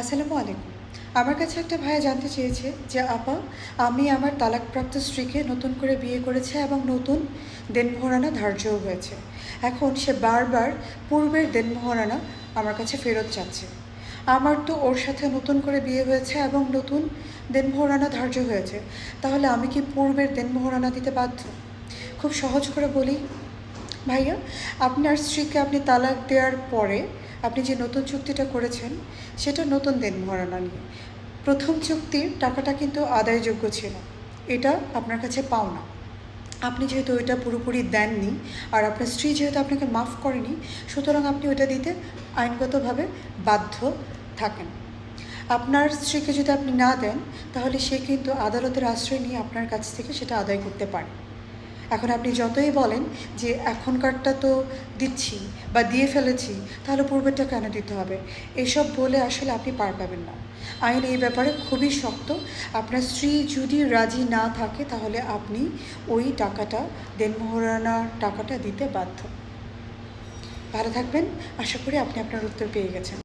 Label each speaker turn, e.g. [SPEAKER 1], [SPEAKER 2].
[SPEAKER 1] আসসালামু আলাইকুম। আমার কাছে একটা ভাইয়া জানতে চেয়েছে যে আপা, আমি আমার তালাকপ্রাপ্ত স্ত্রীকে নতুন করে বিয়ে করেছি এবং নতুন দেনমোহরানা ধার্যও হয়েছে। এখন সে বারবার পূর্বের দেনমোহরানা আমার কাছে ফেরত চাচ্ছে। আমার তো ওর সাথে নতুন করে বিয়ে হয়েছে এবং নতুন দেনমোহরানা ধার্য হয়েছে, তাহলে আমি কি পূর্বের দেনমোহরানা দিতে বাধ্য? খুব সহজ করে বলি ভাইয়া, আপনার স্ত্রীকে আপনি তালাক দেওয়ার পরে আপনি যে নতুন চুক্তিটা করেছেন সেটা নতুন দেনমোহরানা নিয়ে। প্রথম চুক্তির টাকাটা কিন্তু আদায়যোগ্য ছিল, এটা আপনার কাছে পাওনা। আপনি যেহেতু ওইটা পুরোপুরি দেননি আর আপনার স্ত্রী যেহেতু আপনাকে মাফ করেনি, সুতরাং আপনি ওইটা দিতে আইনগতভাবে বাধ্য থাকেন। আপনার স্ত্রীকে যদি আপনি না দেন, তাহলে সে কিন্তু আদালতের আশ্রয় নিয়ে আপনার কাছ থেকে সেটা আদায় করতে পারে। এখন আপনি যতই বলেন যে এখনকারটা তো দিচ্ছি বা দিয়ে ফেলেছি, তাহলে পূর্বেরটা কেন দিতে হবে, এসব বলে আসলে আপনি পার পাবেন না। আইন এই ব্যাপারে খুবই শক্ত। আপনার স্ত্রী যদি রাজি না থাকে, তাহলে আপনি ওই টাকাটা, দেনমোহরানার টাকাটা দিতে বাধ্য। ভালো থাকবেন। আশা করি আপনি আপনার উত্তর পেয়ে গেছেন।